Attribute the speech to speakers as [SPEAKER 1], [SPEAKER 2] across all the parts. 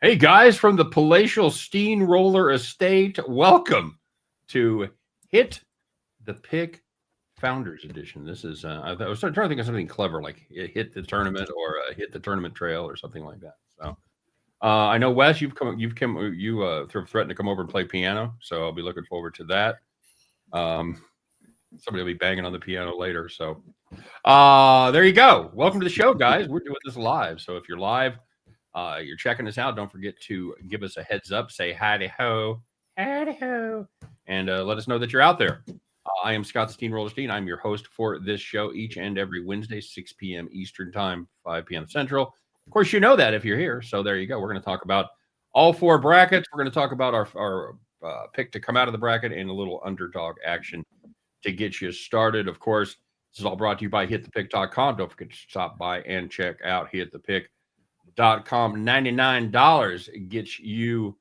[SPEAKER 1] Hey guys from the Palatial Steamroller Estate, welcome to Hit the Pick Founders Edition. This is I was trying to think of something clever like hit the tournament or hit the tournament trail or something like that. So I know Wes, you threatened to come over and play piano, so I'll be looking forward to that. Somebody will be banging on the piano later. So there you go. Welcome to the show, guys. We're doing this live, so if you're live. You're checking us out. Don't forget to give us a heads up. Say howdy ho, and let us know that you're out there. I am Scott the Steamroller Steen. I'm your host for this show each and every Wednesday, 6 p.m. Eastern Time, 5 p.m. Central. Of course, you know that if you're here. So there you go. We're going to talk about all four brackets. We're going to talk about our pick to come out of the bracket and a little underdog action to get you started. Of course, this is all brought to you by HitThePick.com. Don't forget to stop by and check out HitThePick.com. $99 gets you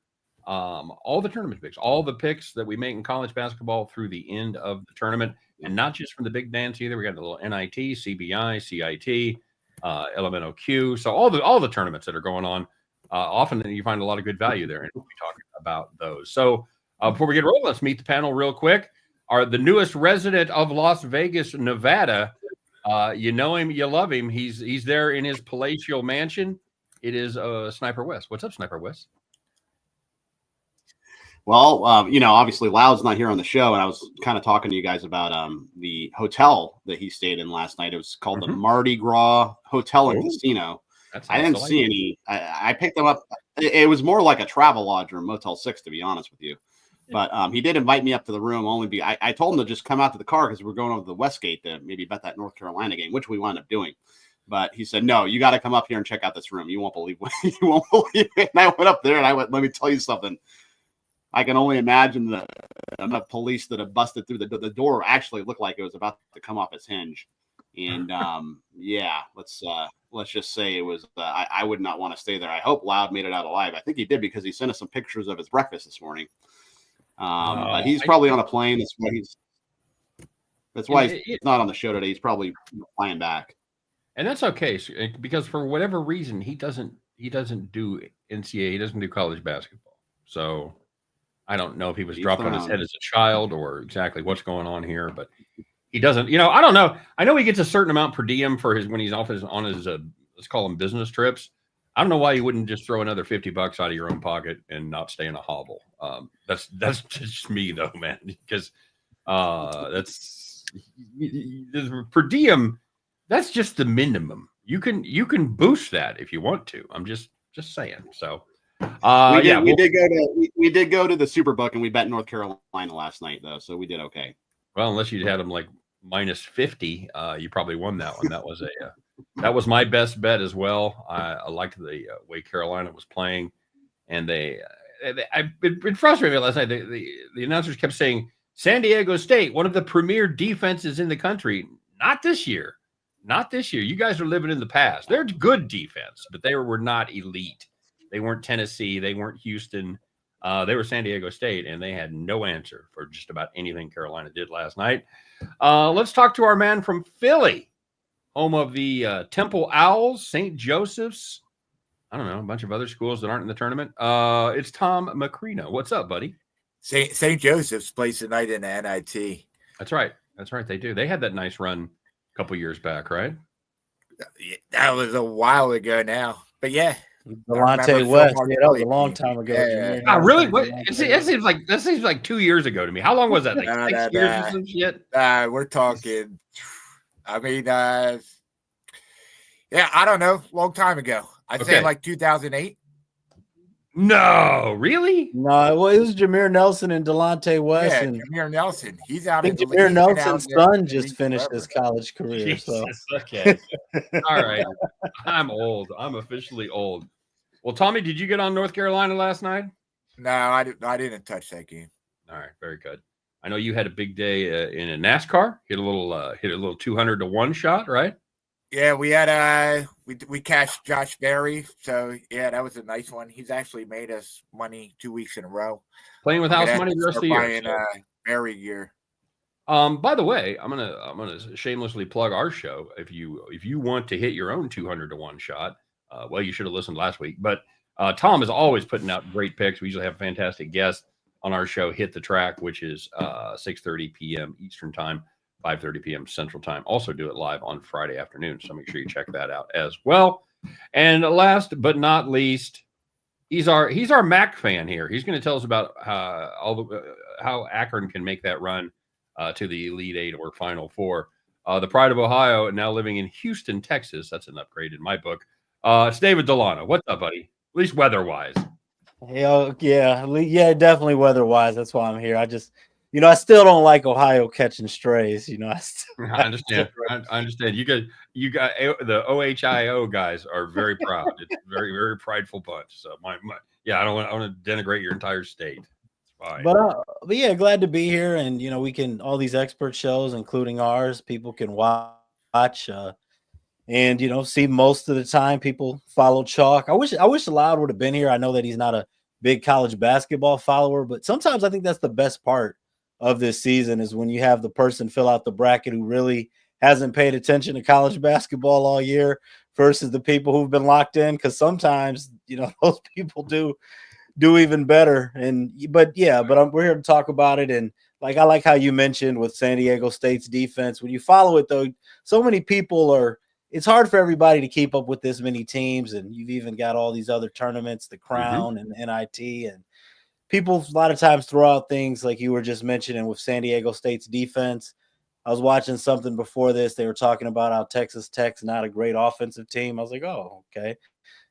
[SPEAKER 1] all the tournament picks, all the picks that we make in college basketball through the end of the tournament, and not just from the big dance either. We got a little NIT, CBI, CIT, LMNOQ, so all the tournaments that are going on. Often you find a lot of good value there, and we'll be talking about those. So before we get rolling, let's meet the panel real quick. The newest resident of Las Vegas, Nevada. You know him, you love him. He's there in his palatial mansion. It is Sniper West. What's up, Sniper West?
[SPEAKER 2] Well, obviously Loud's not here on the show, and I was kind of talking to you guys about the hotel that he stayed in last night. It was called the Mardi Gras Hotel and Casino. I didn't see any. I picked them up. It was more like a travel lodge or a Motel 6, to be honest with you. But he did invite me up to the room. I told him to just come out to the car because we're going over to the Westgate to maybe bet that North Carolina game, which we wound up doing. But he said, no, you got to come up here and check out this room. You won't believe it. You won't believe it. And I went up there and I went, let me tell you something. I can only imagine the police that have busted through the door actually looked like it was about to come off its hinge. And let's just say it was, I would not want to stay there. I hope Loud made it out alive. I think he did because he sent us some pictures of his breakfast this morning. But he's probably on a plane. That's why he's not on the show today. He's probably flying back.
[SPEAKER 1] And that's okay, because for whatever reason, he doesn't do NCAA. He doesn't do college basketball. So I don't know if he was dropped on his head as a child or exactly what's going on here, but he doesn't. I don't know. I know he gets a certain amount per diem for when he's off on his let's call them business trips. I don't know why you wouldn't just throw another $50 out of your own pocket and not stay in a hovel. That's just me though, man, because that's per diem. That's just the minimum. You can boost that if you want to. I'm just saying. So we did go to the Superbook and we bet North Carolina last night though, so we did okay. Well, unless you had them like minus 50, you probably won that one. That was that was my best bet as well. I liked the way Carolina was playing, and I've been frustrated last night. The announcers kept saying San Diego State, one of the premier defenses in the country. Not this year. Not this year. You guys are living in the past. They're good defense, but they were not elite. They weren't Tennessee. They weren't Houston. They were San Diego State, and they had no answer for just about anything Carolina did last night. Let's talk to our man from Philly, home of the Temple Owls, St. Joseph's. I don't know, a bunch of other schools that aren't in the tournament. It's Tom Macrino. What's up, buddy?
[SPEAKER 3] St. Joseph's plays tonight in the NIT.
[SPEAKER 1] That's right. They do. They had that nice run couple years back, right?
[SPEAKER 3] That was a while ago now, but yeah,
[SPEAKER 4] Delonte West. Yeah, that was a long time ago.
[SPEAKER 1] Yeah. Really? What? That seems like 2 years ago to me. How long was that? Like 6 years or some shit?
[SPEAKER 3] We're talking. I mean, I don't know. Long time ago. I'd say like 2008.
[SPEAKER 1] No, really?
[SPEAKER 4] No, it was Jameer Nelson and Delonte West.
[SPEAKER 3] Yeah, Jameer Nelson. He's out.
[SPEAKER 4] I think Jameer Nelson's son just finished his college career.
[SPEAKER 1] Jesus,
[SPEAKER 4] so
[SPEAKER 1] okay. All right. I'm old. I'm officially old. Well, Tommy, did you get on North Carolina last night?
[SPEAKER 3] No, I didn't touch that game.
[SPEAKER 1] All right, very good. I know you had a big day in a NASCAR. Hit a little 200 to 1 shot, right?
[SPEAKER 3] Yeah, we had we cashed Josh Berry, so yeah, that was a nice one. He's actually made us money 2 weeks in a row.
[SPEAKER 1] Playing with house money the rest of the year.
[SPEAKER 3] Buying Berry gear.
[SPEAKER 1] By the way, I'm gonna shamelessly plug our show. If you want to hit your own 200 to 1 shot, well, you should have listened last week. But Tom is always putting out great picks. We usually have fantastic guests on our show, Hit the Track, which is 6:30 p.m. Eastern Time, 5:30 p.m. Central Time. Also do it live on Friday afternoon, so make sure you check that out as well. And last but not least, he's our MAC fan here. He's going to tell us about how Akron can make that run to the Elite Eight or Final Four. The Pride of Ohio, now living in Houston, Texas. That's an upgrade in my book. It's David Delano. What's up, buddy? At least weather-wise.
[SPEAKER 4] Hell, yeah, definitely weather-wise. That's why I'm here. I just, I still don't like Ohio catching strays.
[SPEAKER 1] I understand. I understand. You got the OHIO guys are very proud. It's a very, very prideful bunch. So I don't want to denigrate your entire state. Fine.
[SPEAKER 4] But yeah, glad to be here, and we can all these expert shows, including ours, people can watch. And see most of the time people follow Chalk. I wish Loud would have been here. I know that he's not a big college basketball follower, but sometimes I think that's the best part of this season is when you have the person fill out the bracket who really hasn't paid attention to college basketball all year versus the people who've been locked in. Because sometimes those people do even better. But we're here to talk about it. And I like how you mentioned with San Diego State's defense. When you follow it though, so many people it's hard for everybody to keep up with this many teams, and you've even got all these other tournaments, the Crown and NIT, and people a lot of times throw out things like you were just mentioning with San Diego State's defense. I was watching something before this. They were talking about how Texas Tech's not a great offensive team. I was like, oh, okay.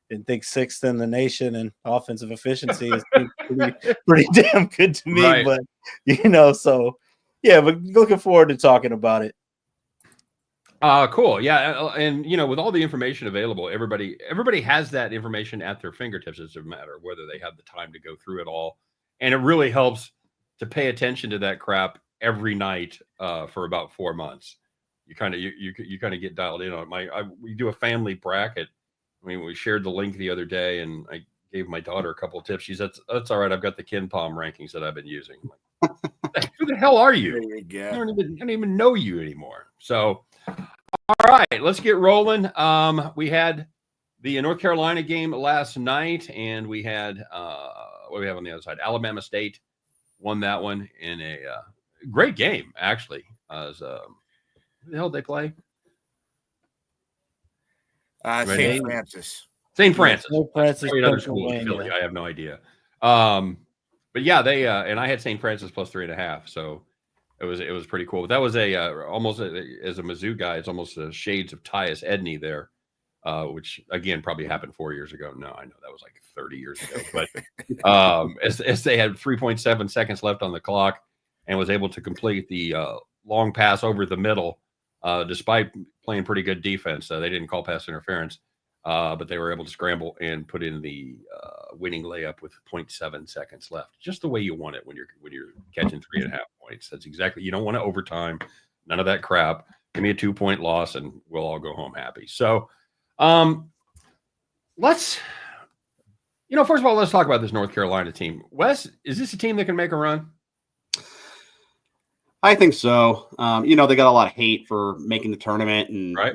[SPEAKER 4] Didn't think sixth in the nation in offensive efficiency is pretty damn good to me. Right. But, so, yeah, but looking forward to talking about it.
[SPEAKER 1] Cool. Yeah. And, with all the information available, everybody has that information at their fingertips. It's a matter of whether they have the time to go through it all. And it really helps to pay attention to that crap every night for about 4 months. You kind of get dialed in on it. We do a family bracket. I mean, we shared the link the other day, and I gave my daughter a couple of tips. She said, "That's all right. I've got the KenPom rankings that I've been using." I'm like, who the hell are you? I don't even know you anymore. So, all right, let's get rolling. We had the North Carolina game last night, and we had what do we have on the other side? Alabama State won that one in a great game, actually. Who the hell did they play?
[SPEAKER 3] St. Francis.
[SPEAKER 1] St. Francis.
[SPEAKER 4] St. Francis.
[SPEAKER 1] Another school in Philly. I have no idea. But yeah, they and I had St. Francis plus 3.5, so it was pretty cool. But that was almost as a Mizzou guy, it's almost the shades of Tyus Edney there, which again probably happened 4 years ago. No, I know that was like 30 years ago. But as they had 3.7 seconds left on the clock and was able to complete the long pass over the middle, despite playing pretty good defense. They didn't call pass interference. But they were able to scramble and put in the winning layup with 0.7 seconds left, just the way you want it when you're catching 3.5 points. That's exactly, you don't want to overtime, none of that crap. Give me a 2-point loss, and we'll all go home happy. So, let's, first of all, let's talk about this North Carolina team. Wes, is this a team that can make a run?
[SPEAKER 2] I think so. They got a lot of hate for making the tournament, and
[SPEAKER 1] right.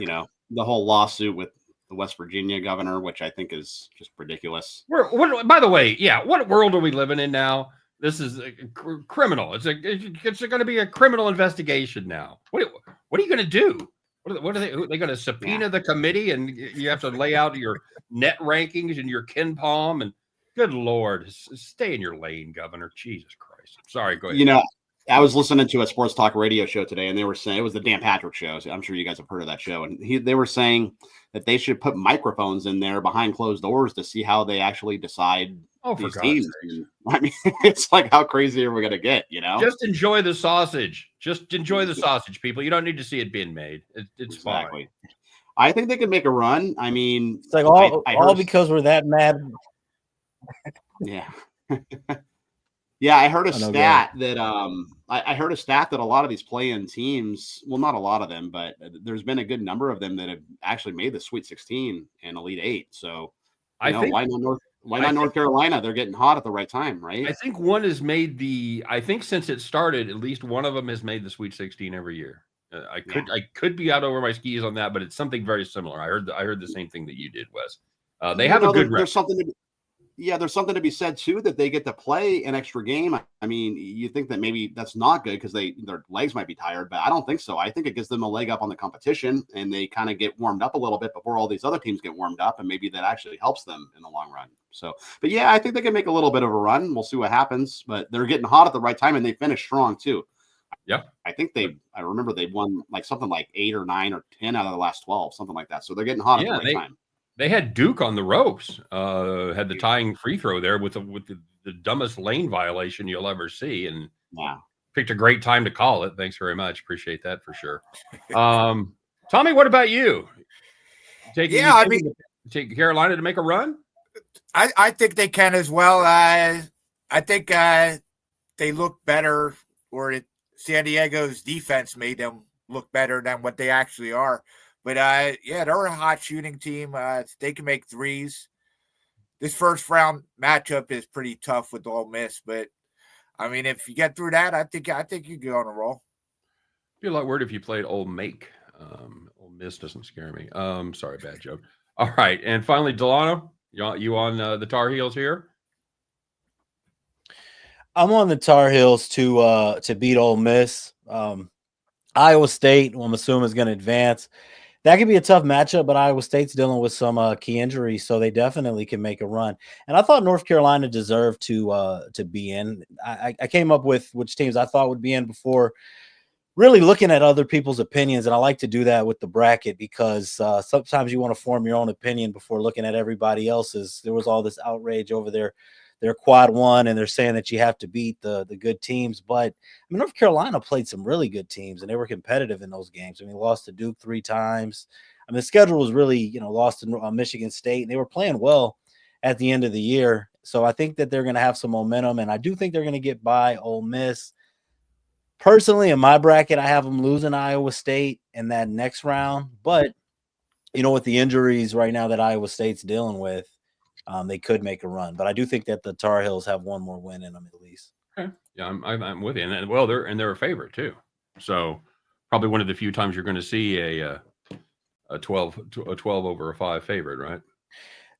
[SPEAKER 2] The whole lawsuit with the West Virginia governor, which I think is just ridiculous.
[SPEAKER 1] By the way, what world are we living in now? This is criminal. It's going to be a criminal investigation now. What are you going to do? What are they going to subpoena the committee, and you have to lay out your net rankings and your KenPom, and good Lord, stay in your lane, Governor. Jesus Christ. Sorry, go ahead.
[SPEAKER 2] I was listening to a sports talk radio show today, and they were saying, it was the Dan Patrick show. So I'm sure you guys have heard of that show. And they were saying that they should put microphones in there behind closed doors to see how they actually decide these teams. I mean, it's like, how crazy are we going to get,
[SPEAKER 1] Just enjoy the sausage. Just enjoy the sausage, people. You don't need to see it being made. It's exactly fine.
[SPEAKER 2] I think they could make a run. I mean,
[SPEAKER 4] it's like all because we're that mad.
[SPEAKER 2] Yeah. Yeah, I heard a stat that I heard a stat that a lot of these play-in teams, well, not a lot of them, but there's been a good number of them that have actually made the Sweet 16 and Elite 8. So, why not North Carolina? They're getting hot at the right time, right?
[SPEAKER 1] I think one has made I think since it started, at least one of them has made the Sweet 16 every year. I could be out over my skis on that, but it's something very similar. I heard the same thing that you did, Wes. They have a good record.
[SPEAKER 2] Yeah, there's something to be said too that they get to play an extra game. I mean, you think that maybe that's not good because their legs might be tired, but I don't think so. I think it gives them a leg up on the competition, and they kind of get warmed up a little bit before all these other teams get warmed up, and maybe that actually helps them in the long run. So, but yeah, I think they can make a little bit of a run. We'll see what happens, but they're getting hot at the right time, and they finish strong too.
[SPEAKER 1] Yep.
[SPEAKER 2] I remember they won like something like 8 or 9 or 10 out of the last 12, something like that. So they're getting hot at the right time.
[SPEAKER 1] They had Duke on the ropes, had the tying free throw there with the dumbest lane violation you'll ever see, and picked a great time to call it. Thanks very much. Appreciate that for sure. Tommy, what about you? Take Carolina to make a run?
[SPEAKER 3] I think they can as well. I think they look better, or San Diego's defense made them look better than what they actually are. But, they're a hot shooting team. They can make threes. This first round matchup is pretty tough with Ole Miss. But, I mean, if you get through that, I think you go on a roll.
[SPEAKER 1] It'd be a lot weird if you played Ole Make. Ole Miss doesn't scare me. Sorry, bad joke. All right. And finally, Delano, you on the Tar Heels here?
[SPEAKER 4] I'm on the Tar Heels to beat Ole Miss. Iowa State, who I'm assuming is going to advance. That could be a tough matchup, but Iowa State's dealing with some key injuries, so they definitely can make a run. And I thought North Carolina deserved to be in. I came up with which teams I thought would be in before really looking at other people's opinions, and I like to do that with the bracket because sometimes you want to form your own opinion before looking at everybody else's. There was all this outrage over their quad one, and they're saying that you have to beat the good teams. But I mean, North Carolina played some really good teams, and they were competitive in those games. I mean, lost to Duke 3 times. I mean, the schedule was really, lost to Michigan State, and they were playing well at the end of the year. So I think that they're going to have some momentum, and I do think they're going to get by Ole Miss. Personally, in my bracket, I have them losing Iowa State in that next round. But, with the injuries right now that Iowa State's dealing with, they could make a run, but I do think that the Tar Heels have one more win in them at least.
[SPEAKER 1] Okay. Yeah, I'm with you, and they're a favorite too. So probably one of the few times you're going to see a 12 over a 5 favorite, right?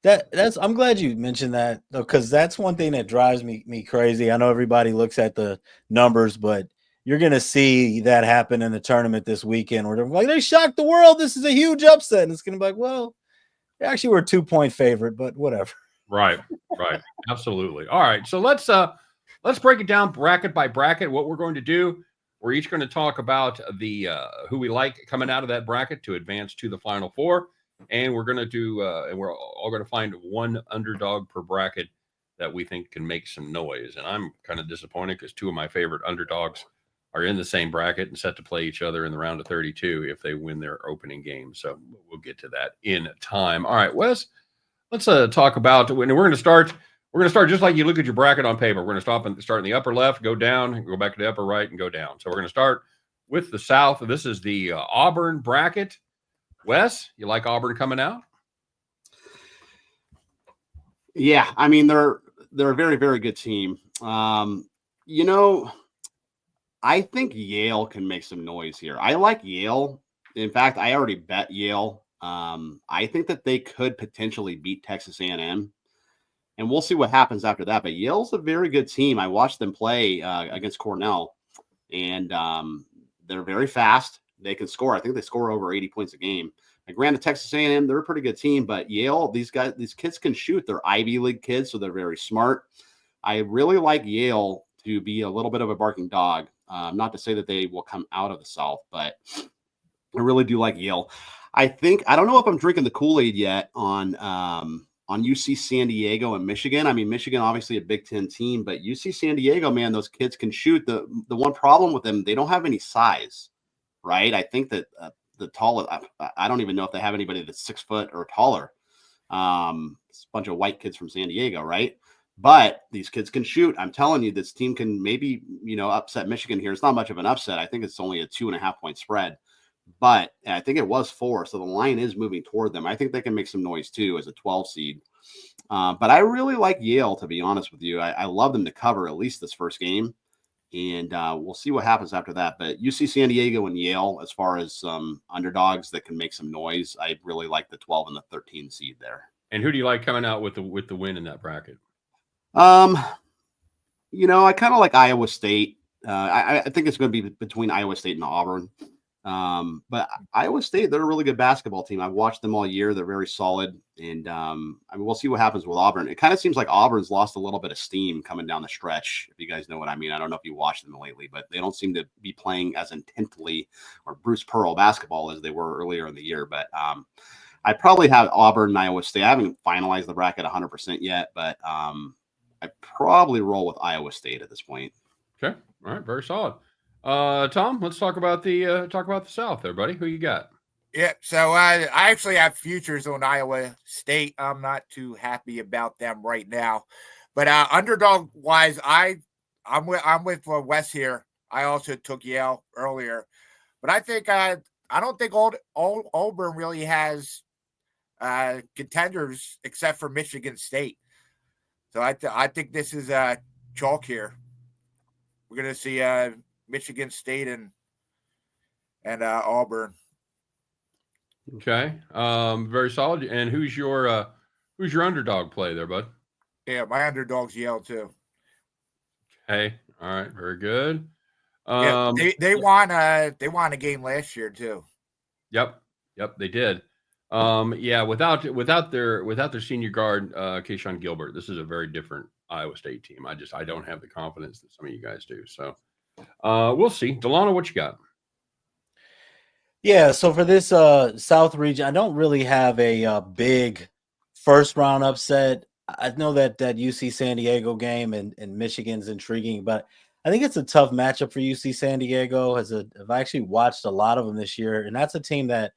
[SPEAKER 4] That's I'm glad you mentioned that though, because that's one thing that drives me crazy. I know everybody looks at the numbers, but you're going to see that happen in the tournament this weekend where they're like, they shocked the world. This is a huge upset, and it's going to be like, well. Actually, we're a 2-point favorite, but whatever.
[SPEAKER 1] Right. Absolutely. All right. So let's break it down bracket by bracket. What we're going to do, we're each going to talk about the who we like coming out of that bracket to advance to the Final Four, and we're going to do and we're all going to find one underdog per bracket that we think can make some noise. And I'm kind of disappointed because 2 of my favorite underdogs are in the same bracket and set to play each other in the round of 32 if they win their opening game. So we'll get to that in time. All right, Wes, let's talk about, we're going to start just like you look at your bracket on paper. We're going to start in the upper left, go down, go back to the upper right, and go down. So we're going to start with the South. This is the Auburn bracket. Wes, you like Auburn coming out?
[SPEAKER 2] Yeah, I mean, they're a very, very good team. I think Yale can make some noise here. I like Yale. In fact, I already bet Yale. I think that they could potentially beat Texas A&M, and we'll see what happens after that. But Yale's a very good team. I watched them play against Cornell, and they're very fast. They can score. I think they score over 80 points a game. Now, granted, Texas A&M, they're a pretty good team, but Yale, these kids can shoot. They're Ivy League kids, so they're very smart. I really like Yale to be a little bit of a barking dog. Not to say that they will come out of the South, but I really do like Yale. I don't know if I'm drinking the Kool-Aid yet on UC San Diego and Michigan. I mean, Michigan, obviously a Big Ten team, but UC San Diego, man, those kids can shoot. The one problem with them, they don't have any size, right? I think that the tallest, I don't even know if they have anybody that's 6 foot or taller. It's a bunch of white kids from San Diego, right? But these kids can shoot. I'm telling you, this team can maybe, upset Michigan here. It's not much of an upset. I think it's only a 2.5 point spread, but I think it was 4. So the line is moving toward them. I think they can make some noise too as a 12 seed. But I really like Yale, to be honest with you. I love them to cover at least this first game. And we'll see what happens after that. But UC San Diego and Yale, as far as underdogs that can make some noise, I really like the 12 and the 13 seed there.
[SPEAKER 1] And who do you like coming out with the win in that bracket?
[SPEAKER 2] You know, I kind of like Iowa State. I think it's going to be between Iowa State and Auburn. But Iowa State, they're a really good basketball team. I've watched them all year. They're very solid. And I mean, we'll see what happens with Auburn. It kind of seems like Auburn's lost a little bit of steam coming down the stretch, if you guys know what I mean. I don't know if you watched them lately, but they don't seem to be playing as intently or Bruce Pearl basketball as they were earlier in the year. But I probably have Auburn and Iowa State. I haven't finalized the bracket 100% yet, but I probably roll with Iowa State at this point.
[SPEAKER 1] Okay. All right. Very solid. Tom, let's talk about the South there, buddy. Who you got?
[SPEAKER 3] Yeah, so I actually have futures on Iowa State. I'm not too happy about them right now, but underdog wise, I'm with Wes here. I also took Yale earlier, but I think I don't think Auburn really has contenders except for Michigan State. So I think this is chalk here. We're gonna see Michigan State and Auburn.
[SPEAKER 1] Okay, very solid. And who's your underdog play there, bud?
[SPEAKER 3] Yeah, my underdog's Yale too.
[SPEAKER 1] Okay, all right, very good.
[SPEAKER 3] Yeah, they won a game last year too.
[SPEAKER 1] Yep, they did. Yeah, without their senior guard, Keyshawn Gilbert, this is a very different Iowa State team. I don't have the confidence that some of you guys do. So we'll see. Delano, what you got?
[SPEAKER 4] Yeah, so for this South region, I don't really have a big first round upset. I know that UC San Diego game and Michigan's intriguing, but I think it's a tough matchup for UC San Diego. I've actually watched a lot of them this year, and that's a team that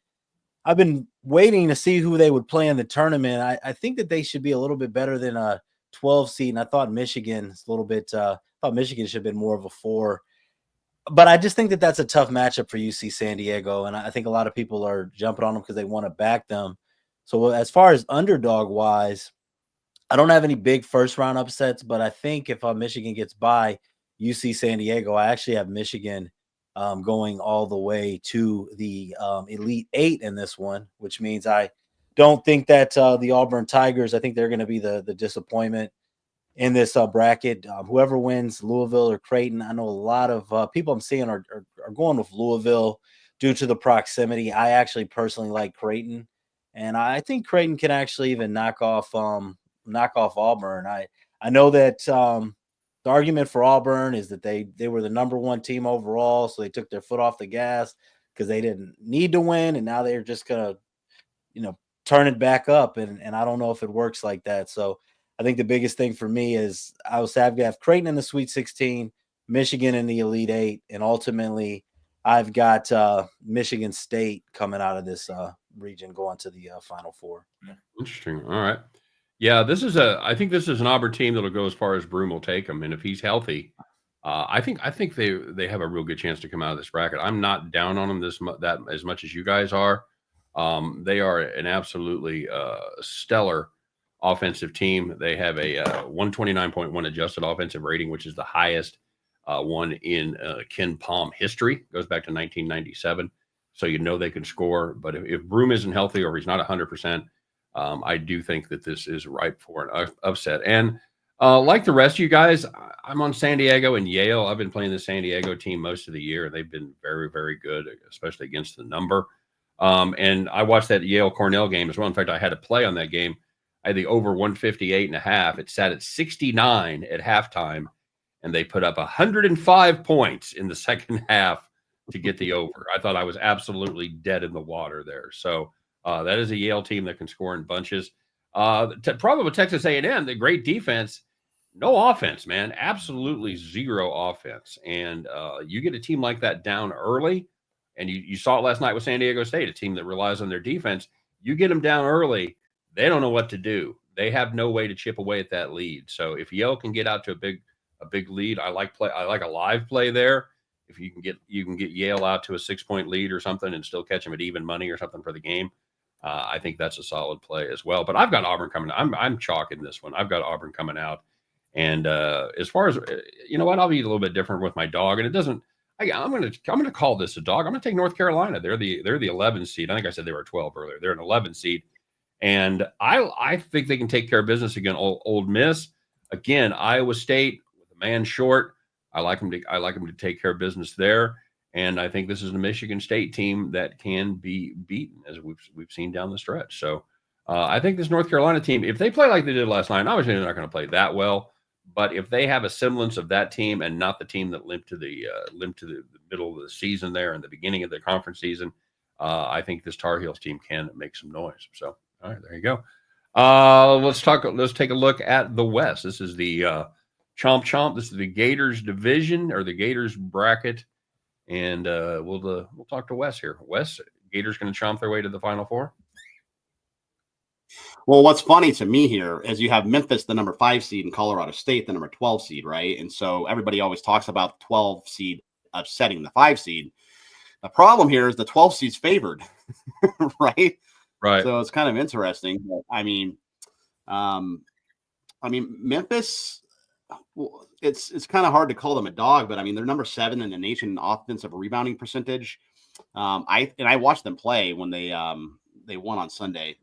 [SPEAKER 4] I've been waiting to see who they would play in the tournament. I think that they should be a little bit better than a 12 seed, and I thought Michigan's a little bit. Thought Michigan should have been more of a 4, but I just think that that's a tough matchup for UC San Diego, and I think a lot of people are jumping on them because they want to back them. So as far as underdog wise, I don't have any big first round upsets, but I think if Michigan gets by UC San Diego, I actually have Michigan going all the way to the Elite 8 in this one, which means I don't think that the Auburn Tigers, I think they're going to be the disappointment in this bracket. Whoever wins, Louisville or Creighton, I know a lot of people I'm seeing are going with Louisville due to the proximity. I actually personally like Creighton, and I think Creighton can actually even knock off Auburn. I know that the argument for Auburn is that they were the number 1 team overall, so they took their foot off the gas because they didn't need to win, and now they're just gonna, turn it back up. And I don't know if it works like that. So I think the biggest thing for me is I will say I've got Creighton in the Sweet 16, Michigan in the Elite 8, and ultimately I've got Michigan State coming out of this region going to the Final Four.
[SPEAKER 1] Interesting. All right. Yeah, I think this is an Auburn team that'll go as far as Broome will take him, and if he's healthy, I think they have a real good chance to come out of this bracket. I'm not down on them that as much as you guys are. They are an absolutely stellar offensive team. They have a 129.1 adjusted offensive rating, which is the highest one in Ken Palm history. Goes back to 1997, so they can score. But if Broome isn't healthy or he's not 100%. I do think that this is ripe for an upset. And like the rest of you guys, I'm on San Diego and Yale. I've been playing the San Diego team most of the year. They've been very, very good, especially against the number. And I watched that Yale Cornell game as well. In fact, I had to play on that game. I had the over 158.5. It sat at 69 at halftime, and they put up 105 points in the second half to get the over. I thought I was absolutely dead in the water there. So that is a Yale team that can score in bunches. Problem with Texas A&M, the great defense, no offense, man. Absolutely zero offense. And you get a team like that down early, and you saw it last night with San Diego State, a team that relies on their defense. You get them down early, they don't know what to do. They have no way to chip away at that lead. So if Yale can get out to a big lead, I like a live play there. If you can get Yale out to a 6-point lead or something and still catch them at even money or something for the game. I think that's a solid play as well. But I've got Auburn coming. I'm chalking this one. I've got Auburn coming out. And as far as I'll be a little bit different with my dog. And it doesn't. I'm gonna call this a dog. I'm gonna take North Carolina. They're the 11 seed. I think I said they were 12 earlier. They're an 11 seed, And I think they can take care of business again. Old Miss, again, Iowa State with a man short. I like them to take care of business there. And I think this is a Michigan State team that can be beaten, as we've seen down the stretch. So I think this North Carolina team, if they play like they did last night, obviously they're not going to play that well. But if they have a semblance of that team and not the team that limped to the middle of the season there and the beginning of the conference season, I think this Tar Heels team can make some noise. So, all right, there you go. Let's take a look at the West. This is the Chomp. This is the Gators division or the Gators bracket, and we'll talk to Wes here. Wes, Gators going to chomp their way to the Final Four?
[SPEAKER 2] Well, what's funny to me here is you have Memphis, the number 5 seed, and Colorado State, the number 12 seed, right? And so everybody always talks about the 12 seed upsetting the 5 seed. The problem here is the 12 seed's favored, right?
[SPEAKER 1] Right.
[SPEAKER 2] So it's kind of interesting. But, I mean, Memphis, well, it's kind of hard to call them a dog, but I mean, they're number 7 in the nation in offensive rebounding percentage. I watched them play when they won on Sunday.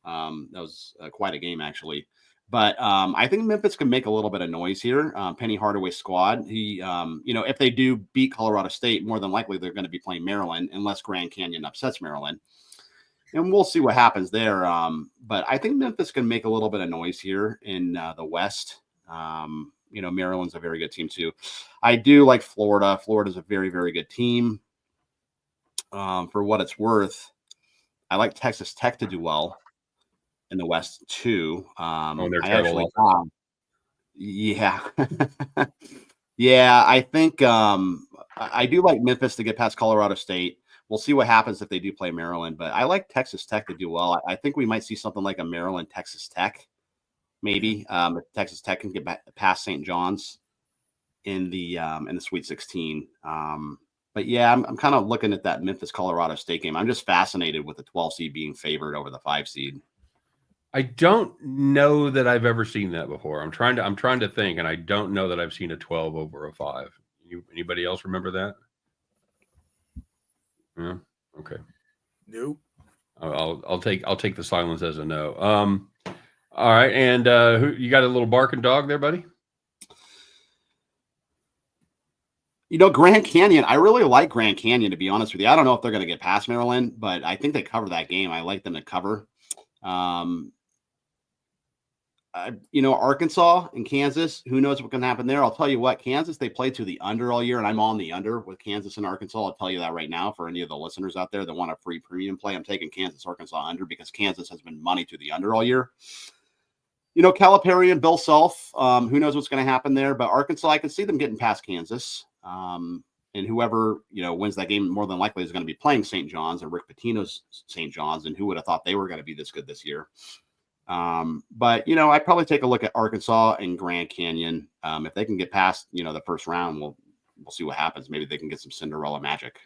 [SPEAKER 2] That was quite a game, actually. But I think Memphis can make a little bit of noise here. Penny Hardaway's squad. If they do beat Colorado State, more than likely they're going to be playing Maryland, unless Grand Canyon upsets Maryland. And we'll see what happens there. But I think Memphis can make a little bit of noise here in the West. Maryland's a very good team too. I do like Florida. Florida's a very, very good team. For what it's worth, I like Texas Tech to do well in the West too. Yeah. Yeah, I think I do like Memphis to get past Colorado State. We'll see what happens if they do play Maryland, but I like Texas Tech to do well. I think we might see something like a Maryland Texas Tech, maybe. If Texas Tech can get back past St. John's in the Sweet 16. But yeah, I'm kind of looking at that Memphis Colorado State game. I'm just fascinated with the 12 seed being favored over the 5 seed.
[SPEAKER 1] I don't know that I've ever seen that before. I'm trying to think, and I don't know that I've seen a 12 over a 5. Anybody else remember that? Yeah. Okay.
[SPEAKER 3] Nope.
[SPEAKER 1] I'll take the silence as a no. All right, and who you got a little barking dog there, buddy?
[SPEAKER 2] Grand Canyon. I really like Grand Canyon, to be honest with you. I don't know if they're going to get past Maryland, but I think they cover that game. I like them to cover. Arkansas and Kansas, who knows what can happen there? I'll tell you what, Kansas, they played to the under all year, and I'm on the under with Kansas and Arkansas. I'll tell you that right now for any of the listeners out there that want a free premium play. I'm taking Kansas, Arkansas under because Kansas has been money to the under all year. Calipari and Bill Self, who knows what's going to happen there, but Arkansas, I can see them getting past Kansas. And whoever, wins that game more than likely is going to be playing St. John's and Rick Pitino's St. John's, and who would have thought they were going to be this good this year? But I'd probably take a look at Arkansas and Grand Canyon. If they can get past, the first round, we'll see what happens. Maybe they can get some Cinderella magic.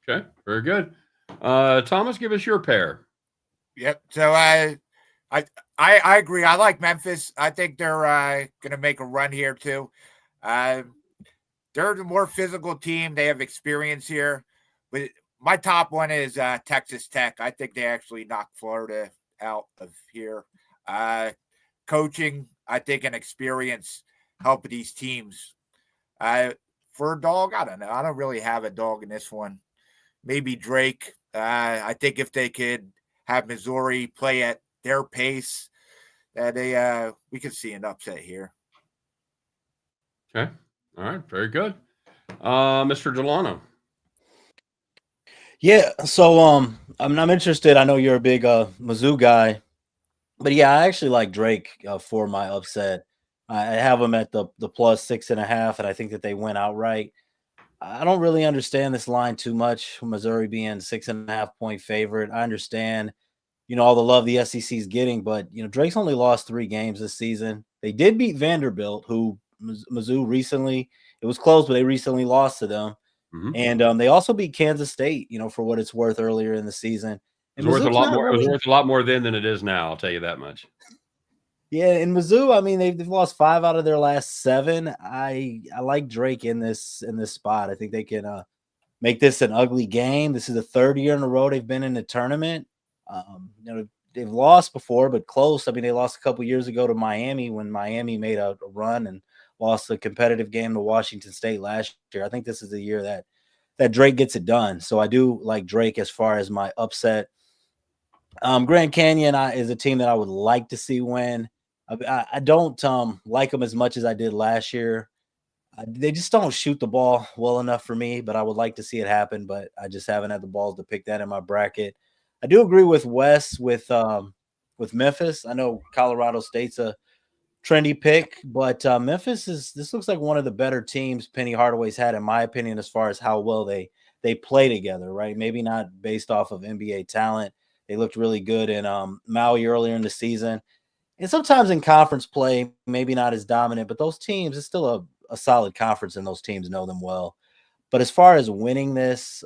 [SPEAKER 1] Okay, very good. Thomas, give us your pair.
[SPEAKER 3] Yep. So I agree. I like Memphis. I think they're going to make a run here too. They're the more physical team. They have experience here. But my top one is Texas Tech. I think they actually knocked Florida out of here. Coaching, I think, and experience help these teams. For a dog, I don't know. I don't really have a dog in this one. Maybe Drake. I think if they could have Missouri play at their pace, that we could see an upset here.
[SPEAKER 1] Okay. All right. Very good. Mr. Delano.
[SPEAKER 4] Yeah. So I'm interested. I know you're a big Mizzou guy, but yeah, I actually like Drake for my upset. I have them at the plus 6.5, and I think that they win outright. I don't really understand this line too much. Missouri being 6.5 point favorite. I understand, all the love the SEC is getting, but Drake's only lost 3 games this season. They did beat Vanderbilt, who Mizzou recently. It was close, but they recently lost to them. Mm-hmm. And they also beat Kansas State, for what it's worth earlier in the season.
[SPEAKER 1] It was worth a lot more. It was worth a lot more then than it is now. I'll tell you that much.
[SPEAKER 4] Yeah, in Mizzou, I mean, they've lost 5 out of their last 7. I like Drake in this spot. I think they can make this an ugly game. This is the 3rd year in a row they've been in the tournament. they've lost before, but close. I mean, they lost a couple years ago to Miami when Miami made a run and lost a competitive game to Washington State last year. I think this is the year that Drake gets it done. So I do like Drake as far as my upset. Grand Canyon is a team that I would like to see win. I don't like them as much as I did last year. They just don't shoot the ball well enough for me, but I would like to see it happen, but I just haven't had the balls to pick that in my bracket. I do agree with Wes with Memphis. I know Colorado State's a trendy pick, but Memphis this looks like one of the better teams Penny Hardaway's had, in my opinion, as far as how well they play together, right? Maybe not based off of NBA talent. They looked really good in Maui earlier in the season. And sometimes in conference play, maybe not as dominant, but those teams, it's still a solid conference, and those teams know them well. But as far as winning this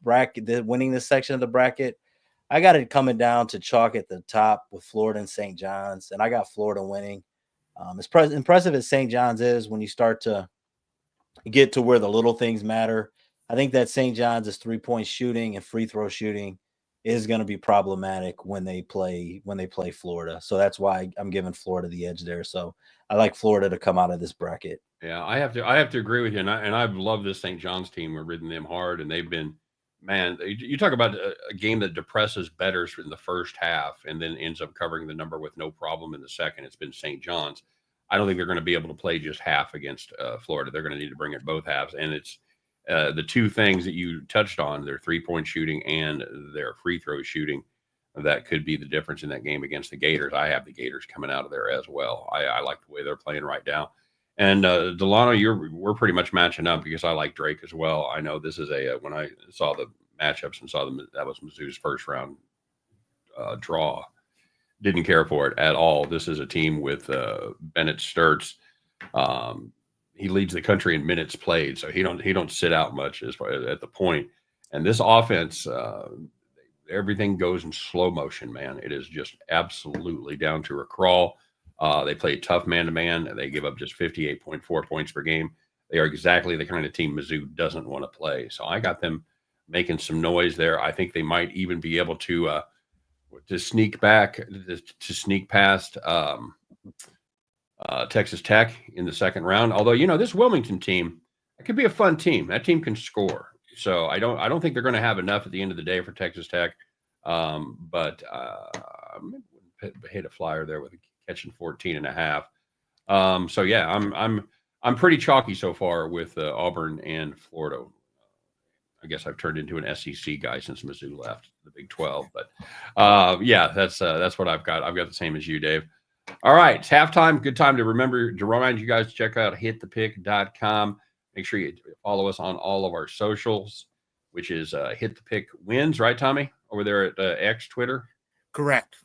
[SPEAKER 4] bracket, winning this section of the bracket, I got it coming down to chalk at the top with Florida and St. John's, and I got Florida winning. As impressive as St. John's is, when you start to get to where the little things matter, I think that St. John's 3-point shooting and free throw shooting is going to be problematic when they play Florida. So that's why I'm giving Florida the edge there. So I like Florida to come out of this bracket.
[SPEAKER 1] Yeah, I have to agree with you. And I've loved this St. John's team. We've ridden them hard, and they've been, man, you talk about a game that depresses bettors in the first half and then ends up covering the number with no problem in the second. It's been St. John's. I don't think they're going to be able to play just half against Florida. They're going to need to bring it both halves. And it's the two things that you touched on, their 3-point shooting and their free throw shooting, that could be the difference in that game against the Gators. I have the Gators coming out of there as well. I like the way they're playing right now. And Delano, we're pretty much matching up because I like Drake as well. I know this is when I saw the matchups and saw that was Mizzou's first round draw, didn't care for it at all. This is a team with Bennett Sturts. He leads the country in minutes played, so he don't sit out much as far at the point. And this offense, everything goes in slow motion, man. It is just absolutely down to a crawl. They play tough man-to-man. They give up just 58.4 points per game. They are exactly the kind of team Mizzou doesn't want to play. So I got them making some noise there. I think they might even be able to sneak back, to sneak past Texas Tech in the second round. Although, this Wilmington team, it could be a fun team. That team can score. So I don't think they're going to have enough at the end of the day for Texas Tech. But hit a flyer there with catching 14.5. So yeah, I'm pretty chalky so far with Auburn and Florida. I guess I've turned into an SEC guy since Mizzou left the Big 12. But yeah, that's what I've got. I've got the same as you, Dave. All right, it's halftime. Good time to remind you guys to check out hitthepick.com. Make sure you follow us on all of our socials, which is Hit the Pick Wins, right, Tommy? Over there at X, Twitter?
[SPEAKER 3] Correct.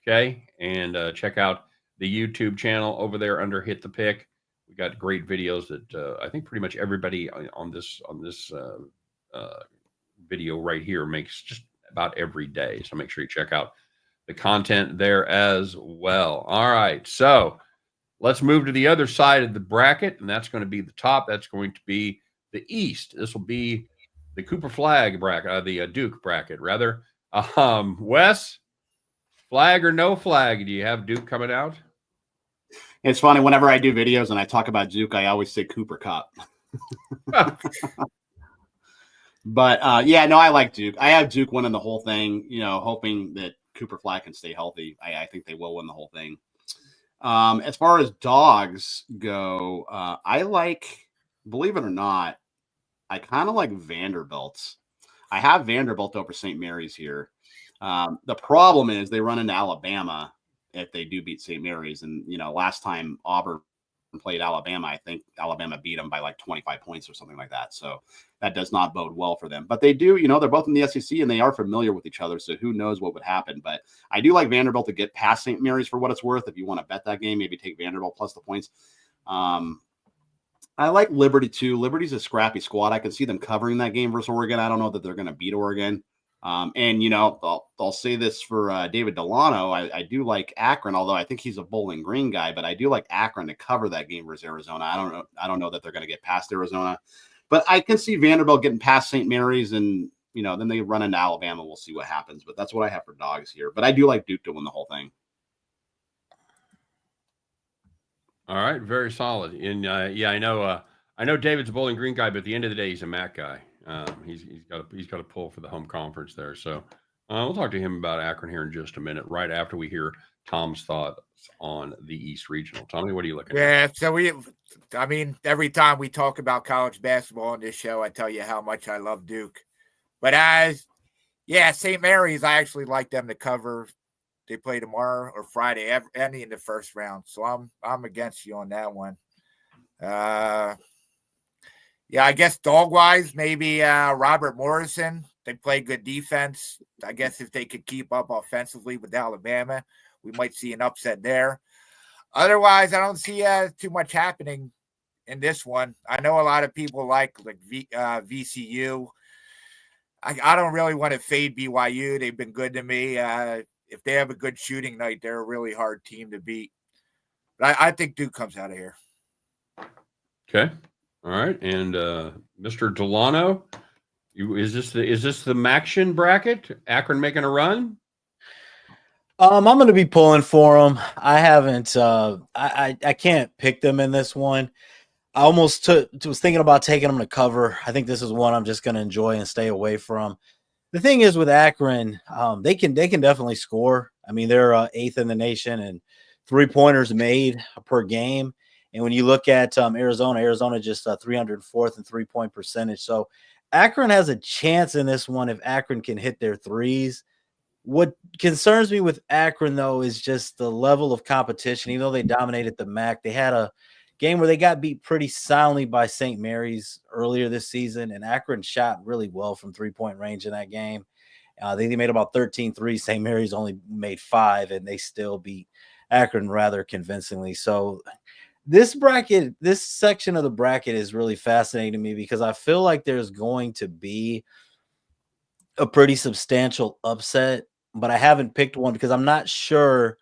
[SPEAKER 1] Okay, and check out the YouTube channel over there under Hit the Pick. We got great videos that I think pretty much everybody on this video right here makes just about every day. So make sure you check out the content there as well. All right, so let's move to the other side of the bracket, and that's going to be the top. That's going to be the East. This will be the Cooper Flag bracket, the Duke bracket, rather. Wes, flag or no flag? Do you have Duke coming out?
[SPEAKER 2] It's funny. Whenever I do videos and I talk about Duke, I always say Cooper Cup. But yeah, no, I like Duke. I have Duke winning the whole thing, hoping that Cooper Flag can stay healthy. I think they will win the whole thing. As far as dogs go, I like, believe it or not, I kind of like Vanderbilt. I have Vanderbilt over St. Mary's here. The problem is they run into Alabama if they do beat St. Mary's. And, last time Auburn played Alabama, I think Alabama beat them by like 25 points or something like that. So that does not bode well for them. But they do, they're both in the SEC and they are familiar with each other. So who knows what would happen. But I do like Vanderbilt to get past St. Mary's for what it's worth. If you want to bet that game, maybe take Vanderbilt plus the points. I like Liberty too. Liberty's a scrappy squad. I can see them covering that game versus Oregon. I don't know that they're going to beat Oregon. And, I'll say this for David Delano. I do like Akron, although I think he's a Bowling Green guy, but I do like Akron to cover that game versus Arizona. I don't know that they're going to get past Arizona, but I can see Vanderbilt getting past St. Mary's and, then they run into Alabama. We'll see what happens. But that's what I have for dogs here. But I do like Duke to win the whole thing.
[SPEAKER 1] All right, very solid. And yeah, I know David's a Bowling Green guy, but at the end of the day, he's a MAC guy. He's got a pull for the home conference there. So we'll talk to him about Akron here in just a minute, right after we hear Tom's thoughts on the East Regional. Tommy, what are you looking at?
[SPEAKER 3] Yeah, so every time we talk about college basketball on this show, I tell you how much I love Duke. But St. Mary's, I actually like them to cover. They play tomorrow or Friday, any in the first round. So I'm against you on that one. I guess dog-wise, maybe Robert Morrison. They play good defense. I guess if they could keep up offensively with Alabama, we might see an upset there. Otherwise, I don't see too much happening in this one. I know a lot of people like VCU. I don't really want to fade BYU. They've been good to me. If they have a good shooting night, they're a really hard team to beat. But I think Duke comes out of here.
[SPEAKER 1] Okay. All right. And Mr. Delano, is this the Maction bracket? Akron making a run?
[SPEAKER 4] I'm going to be pulling for them. I haven't. I can't pick them in this one. I almost was thinking about taking them to cover. I think this is one I'm just going to enjoy and stay away from. The thing is with Akron, they can definitely score. I mean, they're 8th in the nation and 3-pointers made per game. And when you look at Arizona just 304th in 3-point percentage. So Akron has a chance in this one if Akron can hit their threes. What concerns me with Akron, though, is just the level of competition. Even though they dominated the MAC, they had a game where they got beat pretty soundly by St. Mary's earlier this season, and Akron shot really well from 3-point range in that game. They made about 13 threes. St. Mary's only made 5, and they still beat Akron rather convincingly. So this section of the bracket is really fascinating to me because I feel like there's going to be a pretty substantial upset, but I haven't picked one because I'm not sure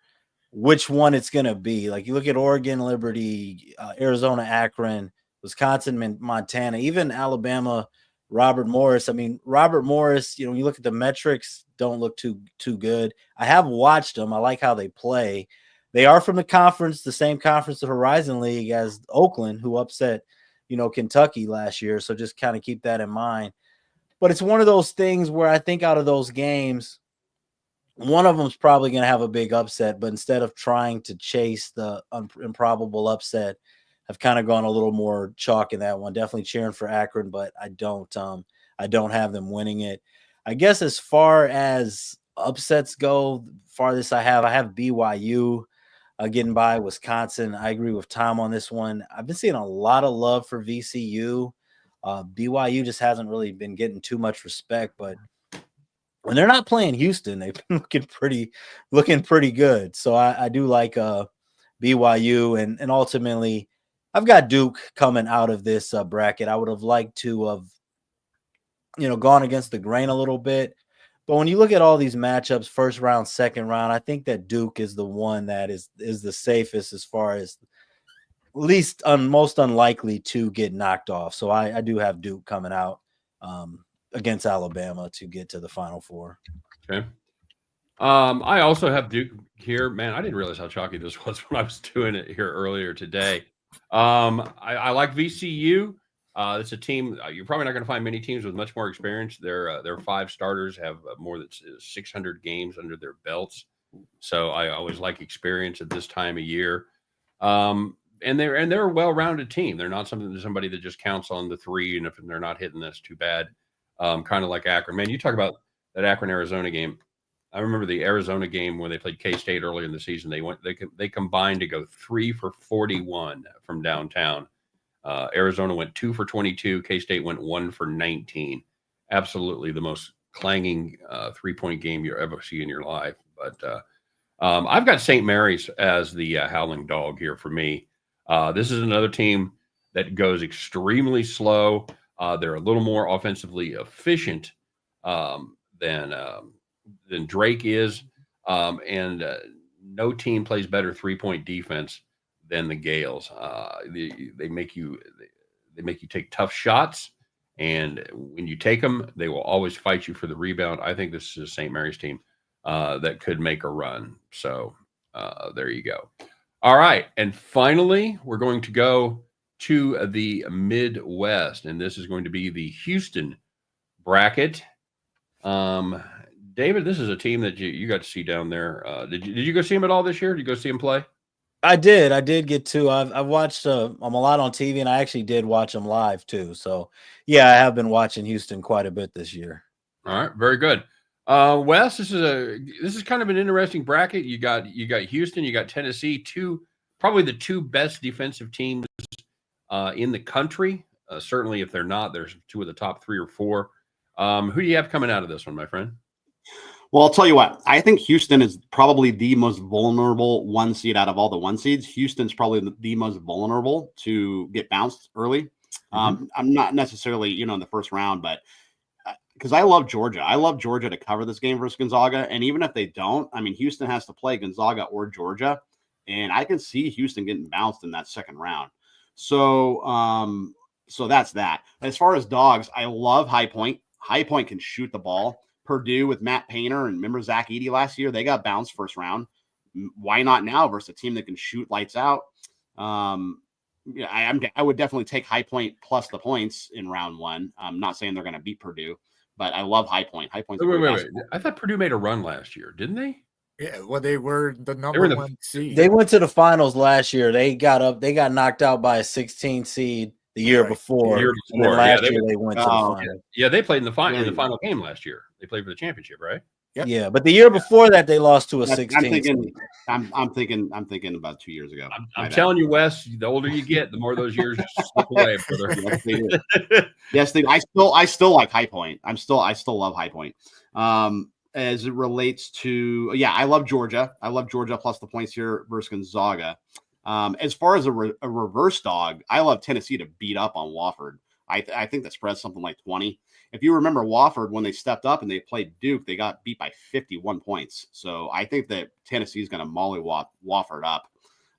[SPEAKER 4] which one it's going to be. Like you look at Oregon, Liberty, Arizona, Akron, Wisconsin, Montana, even Alabama, Robert Morris. I mean, Robert Morris, when you look at the metrics, don't look too good. I have watched them. I like how they play. They are from the same conference, the Horizon League, as Oakland, who upset, Kentucky last year. So just kind of keep that in mind. But it's one of those things where I think out of those games, one of them is probably going to have a big upset, but instead of trying to chase the improbable upset, I've kind of gone a little more chalk in that one. Definitely cheering for Akron, but I don't have them winning it. I guess as far as upsets go, farthest I have BYU getting by Wisconsin. I agree with Tom on this one. I've been seeing a lot of love for VCU. BYU just hasn't really been getting too much respect, but when they're not playing Houston, they've been looking pretty good. So I do like BYU, and ultimately I've got Duke coming out of this bracket. I would have liked to have, gone against the grain a little bit. But when you look at all these matchups, first round, second round, I think that Duke is the one that is the safest as far as least most unlikely to get knocked off. So I do have Duke coming out against Alabama to get to the Final Four.
[SPEAKER 1] Okay. I also have Duke here. Man, I didn't realize how chalky this was when I was doing it here earlier today. I like VCU. It's a team you're probably not going to find many teams with much more experience. Their 5 starters have more than 600 games under their belts. So I always like experience at this time of year. And they're a well-rounded team. They're not somebody that just counts on the 3, and if they're not hitting this, too bad. Kind of like Akron. Man, you talk about that Akron-Arizona game. I remember the Arizona game when they played K-State earlier in the season. They combined to go 3 for 41 from downtown. Arizona went 2 for 22. K-State went 1 for 19. Absolutely the most clanging 3-point game you'll ever see in your life. But I've got St. Mary's as the howling dog here for me. This is another team that goes extremely slow. They're a little more offensively efficient than Drake is, and no team plays better 3-point defense than the Gales. They make you take tough shots, And when you take them, they will always fight you for the rebound. I think this is a St. Mary's team that could make a run. So there you go. All right. And finally, we're going to go to the Midwest. And this is going to be the Houston bracket. David, this is a team that you got to see down there. Did you go see him at all this year? Did you go see him play?
[SPEAKER 4] I did get to. I've watched them a lot on TV, and I actually did watch them live too. So yeah, I have been watching Houston quite a bit this year.
[SPEAKER 1] All right, very good. Wes, this is kind of an interesting bracket. You got Houston, you got Tennessee, probably the two best defensive teams in the country. Certainly, if they're not, there's two of the top 3 or 4. Who do you have coming out of this one, my friend?
[SPEAKER 2] Well, I'll tell you what. I think Houston is probably the most vulnerable 1 seed out of all the 1 seeds. Houston's probably the most vulnerable to get bounced early. I'm not necessarily, in the first round, but because I love Georgia. I love Georgia to cover this game versus Gonzaga. And even if they don't, I mean, Houston has to play Gonzaga or Georgia. And I can see Houston getting bounced in that second round. So that's that. As far as dogs, I love High Point. High Point can shoot the ball. Purdue with Matt Painter and remember Zach Edey last year, they got bounced first round. Why not now versus a team that can shoot lights out? I would definitely take High Point plus the points in round 1. I'm not saying they're going to beat Purdue, but I love High Point. High Point's
[SPEAKER 1] wait. I thought Purdue made a run last year, didn't they?
[SPEAKER 3] Yeah, well, they were the number 1 seed.
[SPEAKER 4] They went to the finals last year. They got knocked out by a 16 seed the year before. And then last year they went to the final.
[SPEAKER 1] Yeah, they played in the final game last year. They played for the championship, right?
[SPEAKER 3] Yep.
[SPEAKER 4] Yeah, but the year before that they lost to a 16.
[SPEAKER 2] I'm thinking about 2 years ago.
[SPEAKER 1] I'm telling you, Wes, the older you get, the more those years slip away, brother.
[SPEAKER 2] Yes, I still like High Point. I still love High Point. As it relates to, I love Georgia. I love Georgia plus the points here versus Gonzaga. As far as a reverse dog, I love Tennessee to beat up on Wofford. I think the spread's something like 20. If you remember Wofford, when they stepped up and they played Duke, they got beat by 51 points. So I think that Tennessee is going to mollywop Wofford up.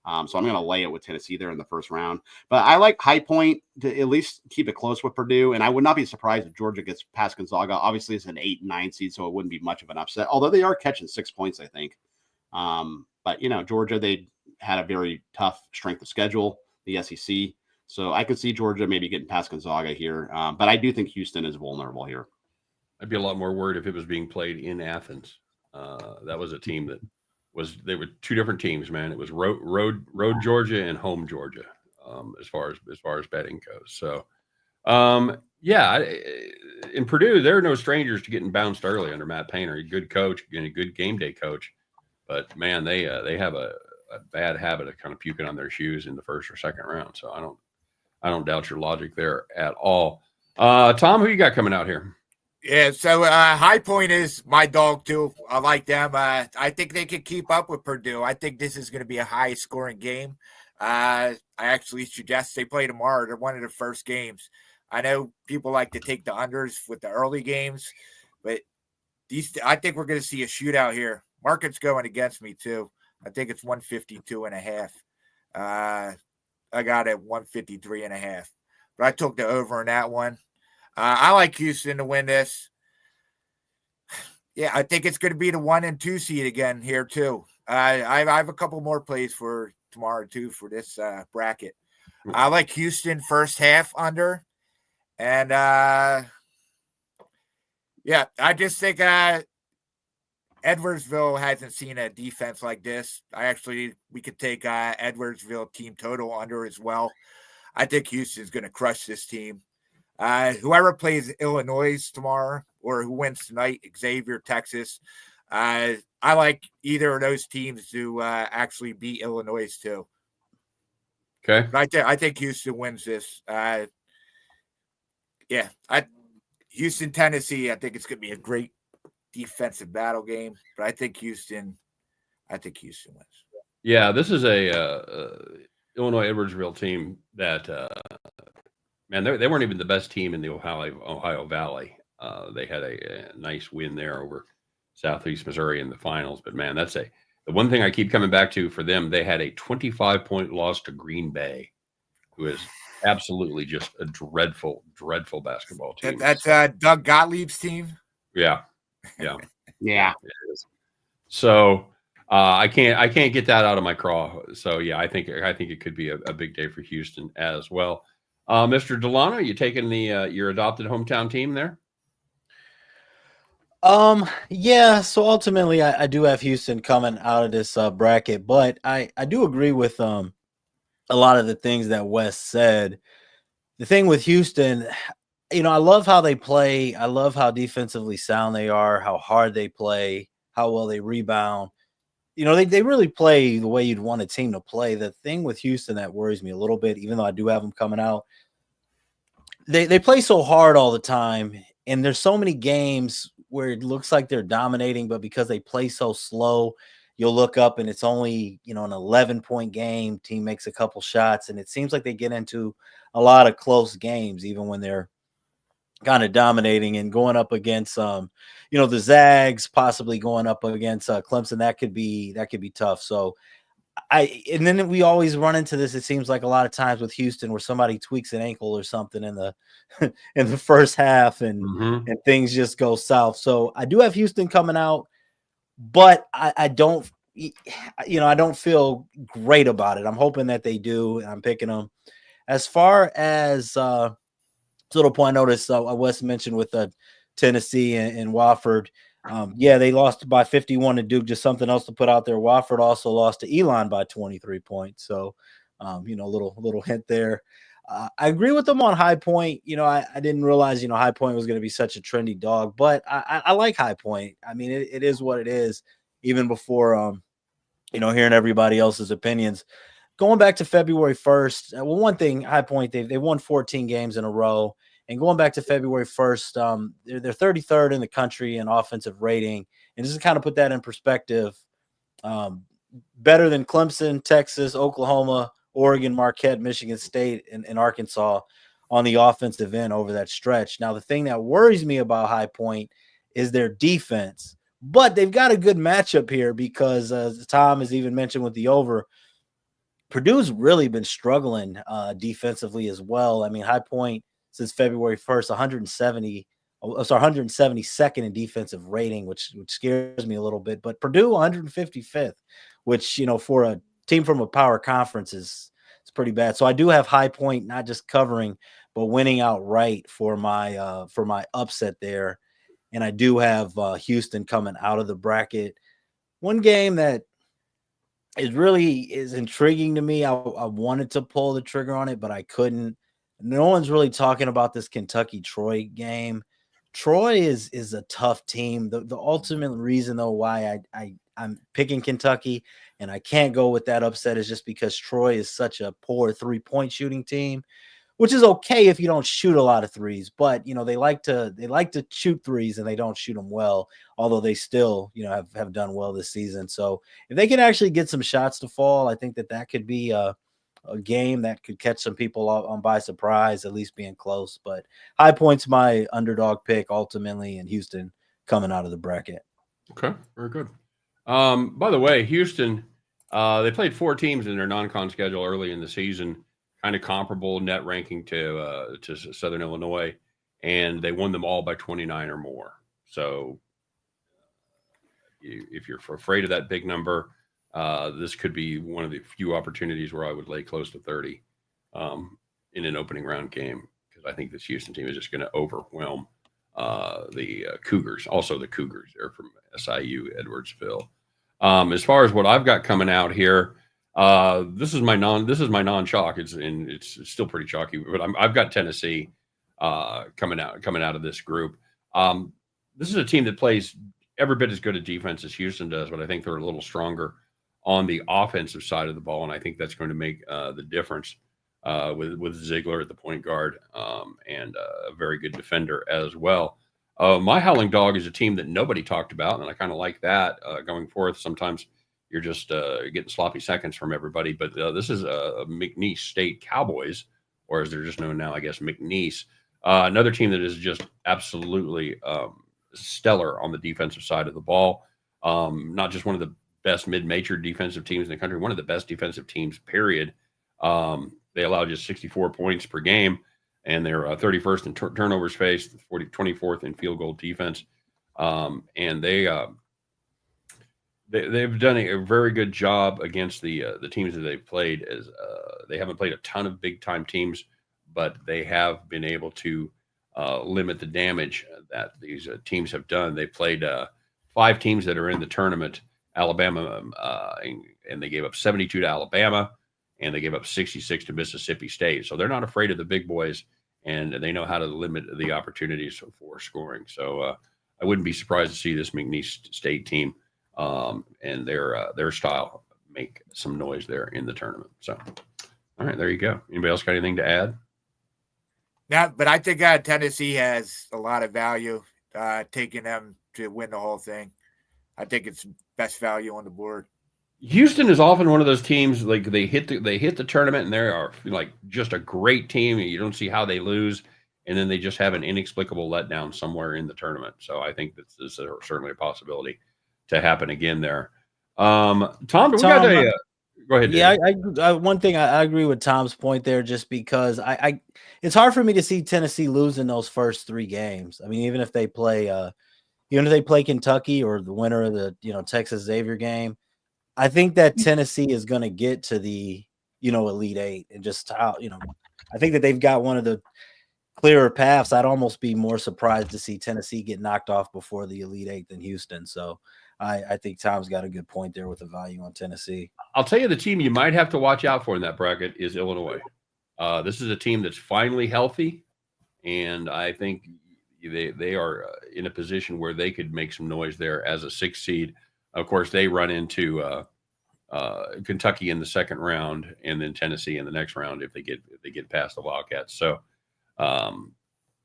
[SPEAKER 2] So I'm going to lay it with Tennessee there in the first round. But I like High Point to at least keep it close with Purdue. And I would not be surprised if Georgia gets past Gonzaga. Obviously, it's an 8-9 seed, so it wouldn't be much of an upset. Although they are catching 6 points, I think. But, Georgia, they had a very tough strength of schedule, the SEC. So I could see Georgia maybe getting past Gonzaga here. But I do think Houston is vulnerable here.
[SPEAKER 1] I'd be a lot more worried if it was being played in Athens. That was a team that they were two different teams, man. It was road Georgia and home Georgia, as far as betting goes. So, in Purdue, they're no strangers to getting bounced early under Matt Painter, a good coach and a good game day coach. But man, they have a bad habit of kind of puking on their shoes in the first or second round. So I don't doubt your logic there at all. Tom, who you got coming out here?
[SPEAKER 3] Yeah, so High Point is my dog too. I like them. I think they can keep up with Purdue. I think this is going to be a high-scoring game. I actually suggest they play tomorrow. They're one of the first games. I know people like to take the unders with the early games, but I think we're going to see a shootout here. Market's going against me too. I think it's 152.5. I got it 153.5, but I took the over in that one. I like Houston to win this. Yeah, I think it's going to be the 1 and 2 seed again here too. I have a couple more plays for tomorrow too for this bracket. I like Houston first half under, and I just think Edwardsville hasn't seen a defense like this. We could take Edwardsville team total under as well. I think Houston's going to crush this team. Whoever plays Illinois tomorrow or who wins tonight, Xavier, Texas, I like either of those teams to actually beat Illinois too.
[SPEAKER 1] Okay.
[SPEAKER 3] But I think Houston wins this. Houston, Tennessee, I think it's going to be a great defensive battle game, but I think Houston wins.
[SPEAKER 1] Yeah, this is a Illinois Edwardsville team that man, they weren't even the best team in the Ohio Valley. They had a nice win there over Southeast Missouri in the finals, but man, the one thing I keep coming back to for them. They had a 25-point loss to Green Bay, who is absolutely just a dreadful, dreadful basketball team.
[SPEAKER 3] That's Doug Gottlieb's team.
[SPEAKER 1] Yeah.
[SPEAKER 2] Yeah.
[SPEAKER 1] So I can't get that out of my craw. So yeah, I think it could be a big day for Houston as well. Mr. Delano, you taking the your adopted hometown team there?
[SPEAKER 4] Yeah, so ultimately I do have Houston coming out of this bracket, but I do agree with a lot of the things that Wes said. The thing with Houston, I love how they play. I love how defensively sound they are, how hard they play, how well they rebound. They really play the way you'd want a team to play. The thing with Houston that worries me a little bit, even though I do have them coming out, they play so hard all the time, and there's so many games where it looks like they're dominating, but because they play so slow, you'll look up and it's only, an 11-point game. Team makes a couple shots, and it seems like they get into a lot of close games, even when they're kind of dominating and going up against, the Zags, possibly going up against Clemson. That could be tough. So and then we always run into this. It seems like a lot of times with Houston where somebody tweaks an ankle or something in the in the first half and things just go south. So I do have Houston coming out, but I don't, I don't feel great about it. I'm hoping that they do, and I'm picking them. As far as little point I noticed, Wes mentioned with Tennessee and Wofford. They lost by 51 to Duke. Just something else to put out there. Wofford also lost to Elon by 23 points. So, little hint there. I agree with them on High Point. I didn't realize, High Point was going to be such a trendy dog, but I like High Point. I mean, it is what it is, even before, hearing everybody else's opinions. Going back to February 1st, one thing, High Point, they won 14 games in a row. And going back to February 1st, they're 33rd in the country in offensive rating. And just to kind of put that in perspective, better than Clemson, Texas, Oklahoma, Oregon, Marquette, Michigan State, and Arkansas on the offensive end over that stretch. Now, the thing that worries me about High Point is their defense. But they've got a good matchup here because, as Tom has even mentioned with the over, Purdue's really been struggling defensively as well. I mean, High Point, since February 1st, 172nd in defensive rating, which scares me a little bit. But Purdue 155th, which, for a team from a power conference is pretty bad. So I do have High Point not just covering, but winning outright for my upset there. And I do have Houston coming out of the bracket. One game that is intriguing to me. I wanted to pull the trigger on it, but I couldn't. No one's really talking about this Kentucky-Troy game. Troy is a tough team. The ultimate reason, though, why I'm picking Kentucky and I can't go with that upset is just because Troy is such a poor three-point shooting team, which is okay if you don't shoot a lot of threes. But they like to shoot threes and they don't shoot them well. Although they still have done well this season. So if they can actually get some shots to fall, I think that could be a game that could catch some people on by surprise, at least being close. But High Point's my underdog pick ultimately, and Houston coming out of the bracket.
[SPEAKER 1] Okay, very good. By the way, Houston, they played 4 teams in their non-con schedule early in the season, kind of comparable net ranking to Southern Illinois, and they won them all by 29 or more. So if you're afraid of that big number, this could be one of the few opportunities where I would lay close to 30 in an opening round game, because I think this Houston team is just going to overwhelm the Cougars. Also, the Cougars, they're from SIU Edwardsville. As far as what I've got coming out here, this is my non-chalk. It's still pretty chalky, but I've got Tennessee coming out of this group. This is a team that plays every bit as good a defense as Houston does, but I think they're a little stronger on the offensive side of the ball, and I think that's going to make the difference with Ziegler at the point guard and a very good defender as well. My Howling Dog is a team that nobody talked about, and I kind of like that going forth. Sometimes you're just getting sloppy seconds from everybody, but this is McNeese State Cowboys, or as they're just known now, I guess, McNeese. Another team that is just absolutely stellar on the defensive side of the ball. Not just one of the best mid-major defensive teams in the country, one of the best defensive teams, period. they allow just 64 points per game, and they're 31st in turnovers faced, 24th in field goal defense. And they've done a very good job against the teams that they've played. As they haven't played a ton of big time teams, but they have been able to limit the damage that these teams have done. They played 5 teams that are in the tournament. Alabama, and they gave up 72 to Alabama, and they gave up 66 to Mississippi State. So they're not afraid of the big boys, and they know how to limit the opportunities for scoring. So I wouldn't be surprised to see this McNeese State team and their style make some noise there in the tournament. So, all right, there you go. Anybody else got anything to add?
[SPEAKER 3] Yeah, but I think Tennessee has a lot of value, taking them to win the whole thing. I think it's best value on the board.
[SPEAKER 1] Houston is often one of those teams, like they hit the tournament and they are like just a great team, and you don't see how they lose, and then they just have an inexplicable letdown somewhere in the tournament. So I think this is certainly a possibility to happen again there. Tom, go ahead.
[SPEAKER 4] Yeah, I one thing I agree with Tom's point there, just because I it's hard for me to see Tennessee losing those first 3 games. I mean, even if they play Kentucky or the winner of the Texas Xavier game, I think that Tennessee is going to get to the Elite 8, and just how I think that they've got one of the clearer paths. I'd almost be more surprised to see Tennessee get knocked off before the Elite 8 than Houston. So I think Tom's got a good point there with the value on Tennessee.
[SPEAKER 1] I'll tell you, the team you might have to watch out for in that bracket is Illinois. This is a team that's finally healthy, and I think they are in a position where they could make some noise there as a 6th seed. Of course, they run into Kentucky in the second round, and then Tennessee in the next round if they get past the Wildcats. So,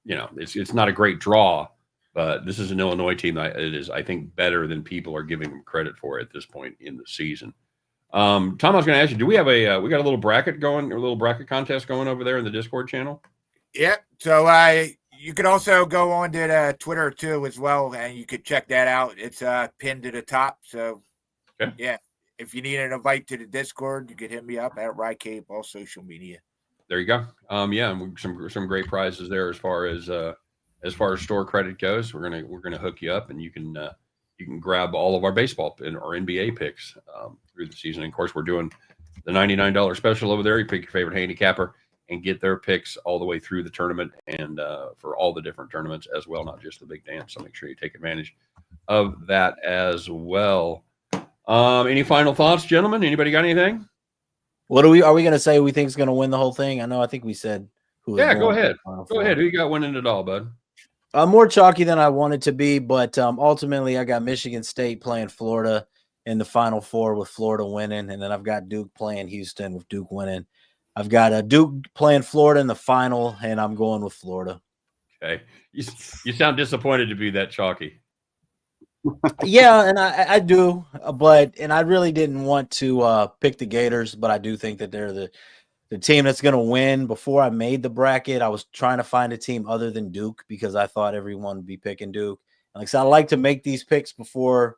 [SPEAKER 1] it's not a great draw, but this is an Illinois team that it is, I think, better than people are giving them credit for at this point in the season. Tom, I was going to ask you, do we have we got a little bracket going, or a little bracket contest going over there in the Discord channel?
[SPEAKER 3] Yeah. So you could also go on to the Twitter too as well, and you could check that out. It's pinned to the top. So
[SPEAKER 1] okay.
[SPEAKER 3] Yeah, if you need an invite to the Discord, you could hit me up at RyCape, all social media.
[SPEAKER 1] There you go. And some great prizes there as far as store credit goes. We're gonna hook you up, and you can grab all of our baseball or NBA picks through the season. And of course, we're doing the $99 special over there. You pick your favorite handicapper and get their picks all the way through the tournament, and for all the different tournaments as well, not just the big dance. So make sure you take advantage of that as well. Any final thoughts, gentlemen? Anybody got anything?
[SPEAKER 4] What are we going to say we think is going to win the whole thing? I think we said who.
[SPEAKER 1] Yeah, go ahead. Go ahead. Who you got winning it all, bud?
[SPEAKER 4] More chalky than I wanted to be, but ultimately I got Michigan State playing Florida in the Final Four with Florida winning, and then I've got Duke playing Houston with Duke winning. I've got Duke playing Florida in the final, and I'm going with Florida.
[SPEAKER 1] Okay. You sound disappointed to be that chalky.
[SPEAKER 4] Yeah, and I do, and I really didn't want to pick the Gators, but I do think that they're the team that's going to win. Before I made the bracket, I was trying to find a team other than Duke because I thought everyone would be picking Duke. And like I said, I like to make these picks before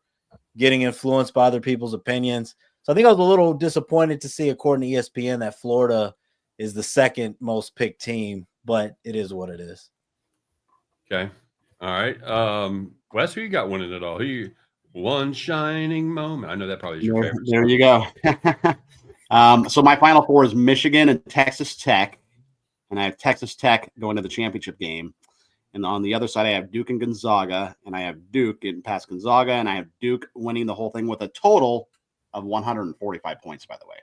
[SPEAKER 4] getting influenced by other people's opinions. So I think I was a little disappointed to see, according to ESPN, that Florida is the second most picked team, but it is what it is.
[SPEAKER 2] Okay. All right. Wes, who you got winning it all? One shining moment. I know that probably is your favorite.
[SPEAKER 5] There you go. So my Final Four is Michigan and Texas Tech. And I have Texas Tech going to the championship game. And on the other side, I have Duke and Gonzaga. And I have Duke getting past Gonzaga. And I have Duke winning the whole thing with a total of 145 points, by the way.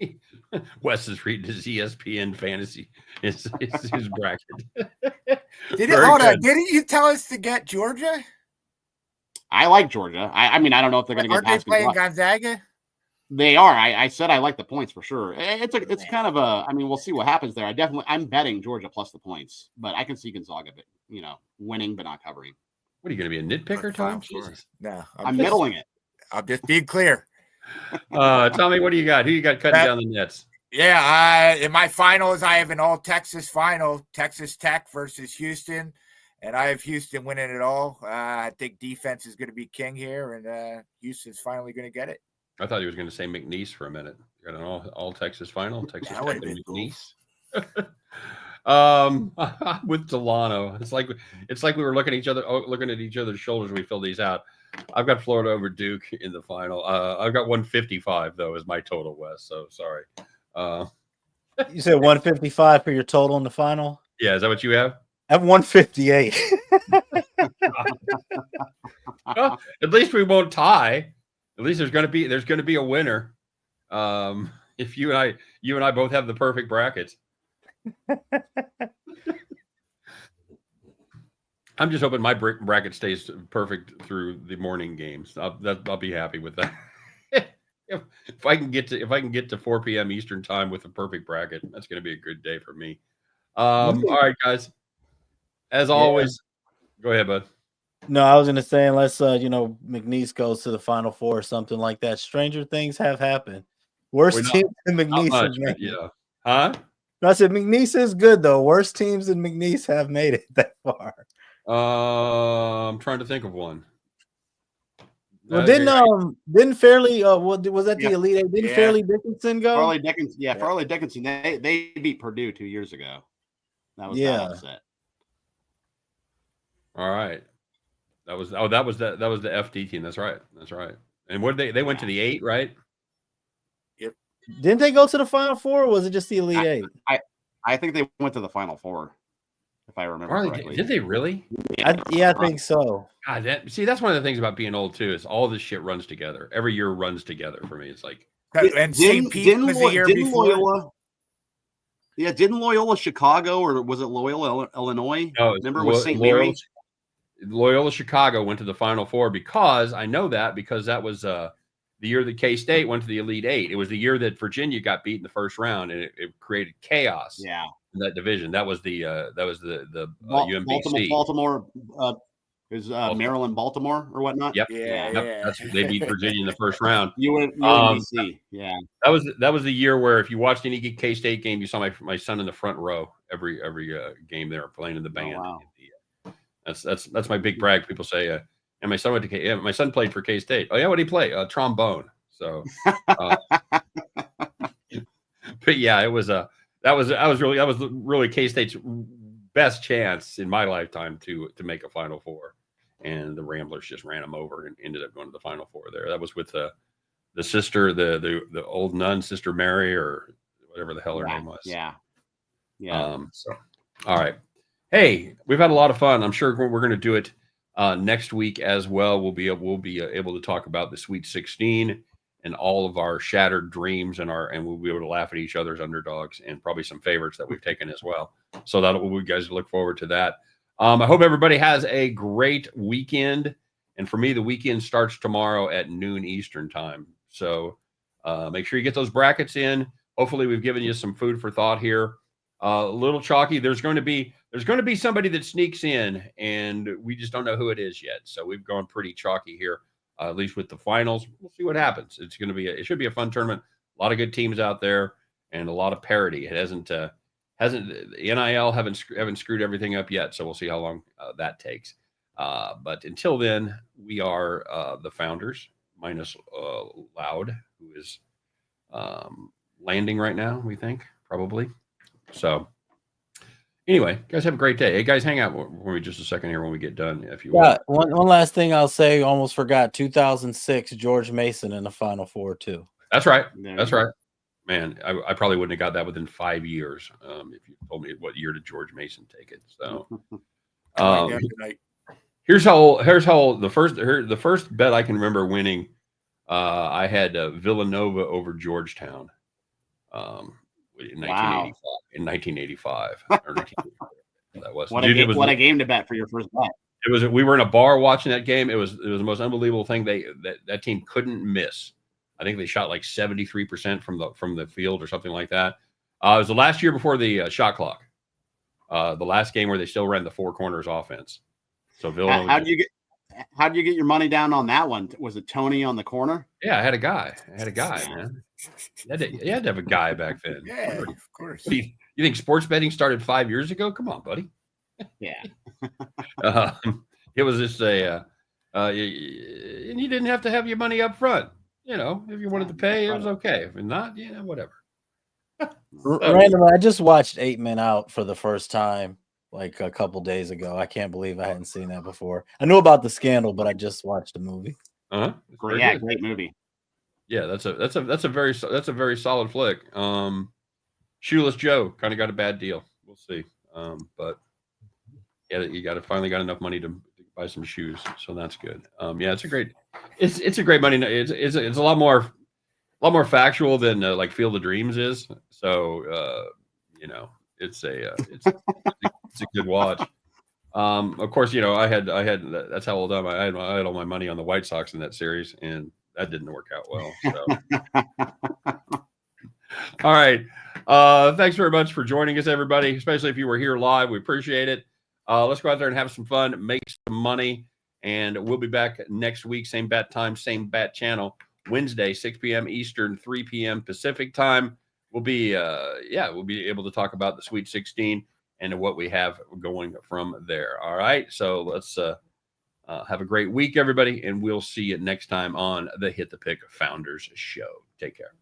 [SPEAKER 2] Okay. Wes is reading his ESPN fantasy, his bracket.
[SPEAKER 3] Didn't you tell us to get Georgia?
[SPEAKER 5] I like Georgia. I mean, I don't know if they're going to get past
[SPEAKER 3] playing Gonzaga.
[SPEAKER 5] They are. I said I like the points for sure. It's kind of a. I mean, we'll see what happens there. I'm betting Georgia plus the points, but I can see Gonzaga, winning but not covering.
[SPEAKER 2] What are you going to be a nitpicker, Tom?
[SPEAKER 5] No, I'm middling it.
[SPEAKER 3] I'm just being clear.
[SPEAKER 2] Tommy, what do you got? Who you got cutting down the nets?
[SPEAKER 3] Yeah, in my finals, I have an all-Texas final, Texas Tech versus Houston, and I have Houston winning it all. I think defense is going to be king here, and Houston's finally going to get it.
[SPEAKER 1] I thought he was going to say McNeese for a minute. Got an all Texas final. Texas Tech and McNeese. With Delano, it's like we were looking at each other's shoulders when we filled these out. I've got Florida over Duke in the final. I've got 155 though as my total, Wes. So sorry.
[SPEAKER 4] You said 155 for your total in the final.
[SPEAKER 1] Yeah, is that what you have?
[SPEAKER 4] I have 158.
[SPEAKER 1] Well, at least we won't tie. At least there's going to be a winner. If you and I both have the perfect brackets. I'm just hoping my bracket stays perfect through the morning games. I'll be happy with that. if I can get to 4 p.m. Eastern time with a perfect bracket, that's going to be a good day for me. All right, guys. As always, go ahead, bud.
[SPEAKER 4] No, I was going to say, unless McNeese goes to the Final Four or something like that, stranger things have happened. Worst team than McNeese.
[SPEAKER 1] Yeah. Huh?
[SPEAKER 4] No, I said McNeese is good though. Worst teams than McNeese have made it that far.
[SPEAKER 1] I'm trying to think of one.
[SPEAKER 4] Well, didn't Fairleigh? Was that the Elite Eight? Didn't Fairleigh Dickinson go?
[SPEAKER 2] Fairleigh Dickinson, Fairleigh Dickinson. They beat Purdue 2 years ago. That was that upset.
[SPEAKER 1] All right. That was the FD team. That's right. And what did they went to the 8, right?
[SPEAKER 2] Yep.
[SPEAKER 4] Didn't they go to the Final Four, or was it just the Elite Eight?
[SPEAKER 2] I think they went to the Final Four, if I remember correctly.
[SPEAKER 1] Did they really?
[SPEAKER 4] I think so.
[SPEAKER 1] God, that's one of the things about being old too, is all this shit runs together. Every year runs together for me. It's like,
[SPEAKER 3] and St. Pete was the year before.
[SPEAKER 2] Loyola, didn't Loyola Chicago, or was it Loyola Illinois?
[SPEAKER 1] No,
[SPEAKER 2] remember, was St. Mary?
[SPEAKER 1] Loyola Chicago went to the Final Four because I know that because that was the year that K-State went to the Elite Eight. It was the year that Virginia got beat in the first round, and it created chaos.
[SPEAKER 2] Yeah,
[SPEAKER 1] in that division. That was the UMBC.
[SPEAKER 2] Baltimore is Maryland, Baltimore, or whatnot.
[SPEAKER 1] Yep. Yep. They beat Virginia in the first round.
[SPEAKER 2] UMBC. Yeah.
[SPEAKER 1] That was the year where if you watched any K-State game, you saw my son in the front row every game they were playing in the band.
[SPEAKER 2] Oh, wow.
[SPEAKER 1] That's my big brag. People say, and my son went to my son played for K-State. Oh yeah, what did he play? Trombone. So, but yeah, it was that was really K-State's best chance in my lifetime to make a Final Four, and the Ramblers just ran them over and ended up going to the Final Four there. That was with the sister, the old nun, Sister Mary, or whatever the hell her name was.
[SPEAKER 2] Yeah.
[SPEAKER 1] So, all right. Hey, we've had a lot of fun. I'm sure we're going to do it next week as well. We'll be able to talk about the Sweet 16 and all of our shattered dreams and we'll be able to laugh at each other's underdogs and probably some favorites that we've taken as well. So we guys look forward to that. I hope everybody has a great weekend. And for me, the weekend starts tomorrow at noon Eastern time. So make sure you get those brackets in. Hopefully we've given you some food for thought here. A little chalky. There's going to be somebody that sneaks in, and we just don't know who it is yet. So we've gone pretty chalky here, at least with the finals. We'll see what happens. It should be a fun tournament. A lot of good teams out there, and a lot of parity. It hasn't NIL haven't screwed everything up yet. So we'll see how long that takes. But until then, we are the founders minus Loud, who is landing right now. We think probably. So anyway, guys, have a great day. Hey, guys, hang out for me just a second here when we get done, if you want.
[SPEAKER 4] One last thing I'll say, almost forgot, 2006, George Mason in the Final Four, too.
[SPEAKER 1] That's right. That's right. Man, I probably wouldn't have got that within 5 years if you told me what year did George Mason take it. So here's how the first bet I can remember winning, I had Villanova over Georgetown. In 1985 or 1984. That was
[SPEAKER 2] what a game to bet for your first bet.
[SPEAKER 1] We were in a bar watching that game. It was the most unbelievable thing. That team couldn't miss. I think they shot like 73% from the field or something like that. It was the last year before the shot clock. The last game where they still ran the four corners offense. So Villanova.
[SPEAKER 2] How did you get your money down on that one? Was it Tony on the corner?
[SPEAKER 1] Yeah, I had a guy, man. You had to have a guy back then.
[SPEAKER 3] Yeah, of course.
[SPEAKER 1] You think sports betting started 5 years ago? Come on, buddy.
[SPEAKER 2] Yeah.
[SPEAKER 1] It was just and you didn't have to have your money up front. you know, if you wanted to pay, it was okay. If not, yeah, whatever.
[SPEAKER 4] Random. I just watched 8 Men Out for the first time like a couple days ago. I can't believe I hadn't seen that before. I knew about the scandal, but I just watched the movie.
[SPEAKER 2] Great movie.
[SPEAKER 1] Yeah, that's a very solid flick. Shoeless Joe kind of got a bad deal. We'll see. But yeah, you finally got enough money to buy some shoes, so that's good. Yeah, it's a great money. It's a lot more factual than like Field of Dreams is. So you know, it's a good watch. Of course, you know, I had that's how old I had all my money on the White Sox in that series, and that didn't work out well. So. All right. Thanks very much for joining us, everybody, especially if you were here live. We appreciate it. Let's go out there and have some fun, make some money, and we'll be back next week. Same bat time, same bat channel. Wednesday, 6 p.m. Eastern, 3 p.m. Pacific time. We'll be able to talk about the Sweet 16 and what we have going from there. All right. So let's have a great week, everybody, and we'll see you next time on the Hit the Pick Founders Show. Take care.